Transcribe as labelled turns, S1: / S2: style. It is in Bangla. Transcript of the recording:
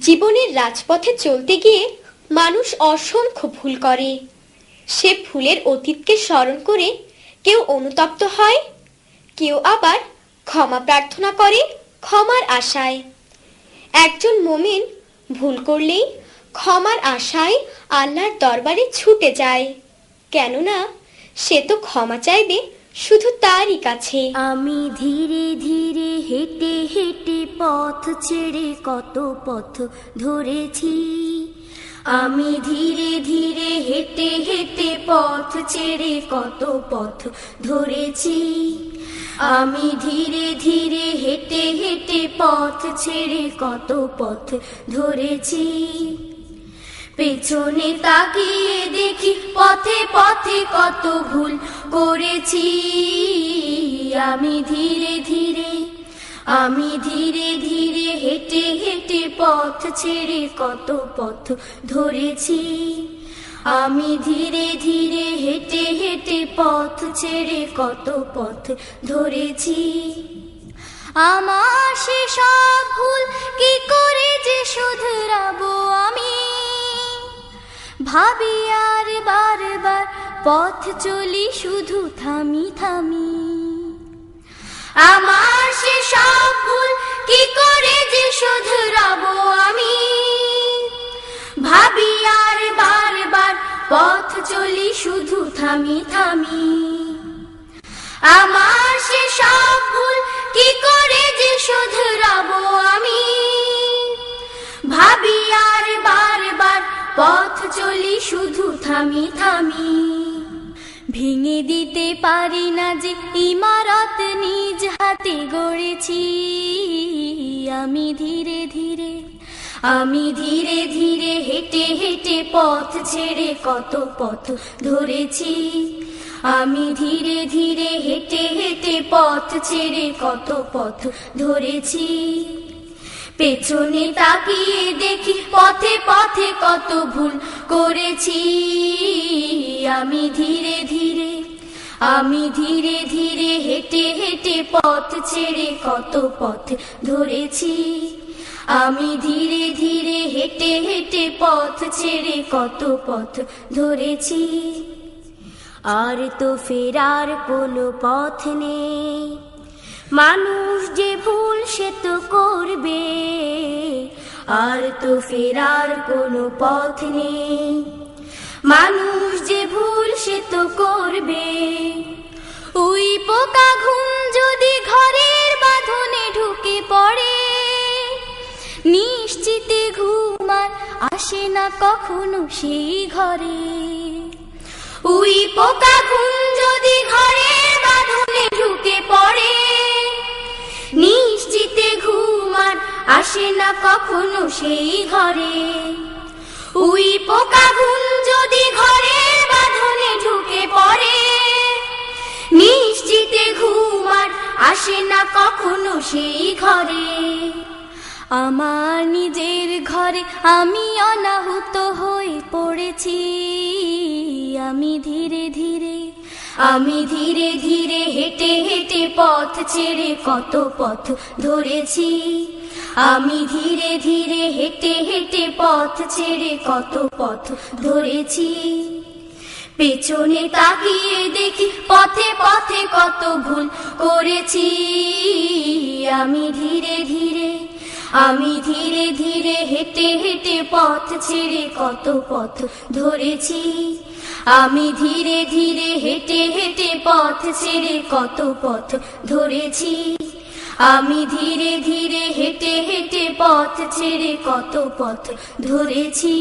S1: জীবনের রাজপথে চলতে গিয়ে মানুষ অসংখ্য ভুল করে। সে ভুলের অতীতকে স্মরণ করে কেউ অনুতপ্ত হয়, কেউ আবার ক্ষমা প্রার্থনা করে ক্ষমার আশায়। একজন মুমিন ভুল করলেই ক্ষমার আশায় আল্লাহর দরবারে ছুটে যায়, কেননা সে তো ক্ষমা চাইবে শুধু তারই কাছে।
S2: আমি ধীরে ধীরে হেঁটে হেঁটে পথ ছেড়ে কত পথ ধরেছি। আমি ধীরে ধীরে হেঁটে হেঁটে পথ ছেড়ে কত পথ ধরেছি। আমি ধীরে ধীরে হেঁটে হেঁটে পথ ছেড়ে কত পথ ধরেছি। পেছনে তাকিয়ে দেখি পথে পথে কত ভুল করেছি। আমি ধীরে ধীরে হেঁটে হেঁটে পথ ছেড়ে কত পথ ধরেছি। আমি ধীরে ধীরে হেঁটে হেঁটে পথ ছেড়ে কত পথ ধরেছি। আমার সে সব ভুল কি করে যে শুধরাবো আমি, ভাবি আর বারবার পথ চলি শুধু থামি থামি। আমার সে সব ভুল কি করে যে শুধরাবো আমি, ভাবি আর বারবার পথ চলি শুধু থামি থামি। আমার সে সব ভুল কি করে যে শুধরাবো আমি, ভাবি আর বারবার পথ চলি শুধু থামি থামি। ভেঙে দিতে পারি না যে ইমারত নিজ হাতে গড়েছি। আমি ধীরে ধীরে হেঁটে হেঁটে পথ ছেড়ে কত পথ ধরেছি। আমি ধীরে ধীরে হেঁটে হেঁটে পথ ছেড়ে কত পথ ধরেছি। পেছনে তাকিয়ে দেখি পথে পথে কত ভুল করেছি। আমি ধীরে ধীরে হেঁটে হেঁটে পথ ছেড়ে কত পথ ধরেছি। আমি ধীরে ধীরে হেঁটে হেঁটে পথ ছেড়ে কত পথ ধরেছি। আর তো ফেরার কোনো পথ নেই, মানুষ যে ভুল সে তো করবে। আর তো ফেরার কোনো পথ নেই, মানুষ যে ভুল সে তো করবে। ওই পোকা ঘুম যদি ঘরের বাঁধনে ঢুকে পড়ে, নিশ্চিতে ঘুম আর আসে না কখনো সেই ঘরে। ওই পোকা ঘুম যদি ঘরের বাঁধনে ঢুকে পড়ে, নিশ্চিতে ঘুম আর আসে না কখনো সেই ঘরে। ওই পোকা ঘুম যদি ঘরের বাঁধনে ঢুকে পড়ে, নিশ্চিতে ঘুম আর আসে না কখনো সেই ঘরে। আমার নিজের ঘরে আমি অনাহুত হয়ে পড়েছি। আমি ধীরে ধীরে হেঁটে হেঁটে পথ ছেড়ে কত পথ ধরেছি। আমি ধীরে ধীরে হেঁটে হেঁটে পথ ছেড়ে কত পথ ধরেছি। পেছনে তাকিয়ে দেখি পথে পথে কত ভুল করেছি। আমি ধীরে ধীরে হেঁটে হেঁটে পথ ছেড়ে কত পথ ধরেছি। আমি ধীরে ধীরে হেঁটে হেঁটে পথ ছেড়ে কত পথ ধরেছি। আমি ধীরে ধীরে হেঁটে হেঁটে পথ ছেড়ে কত পথ ধরেছি।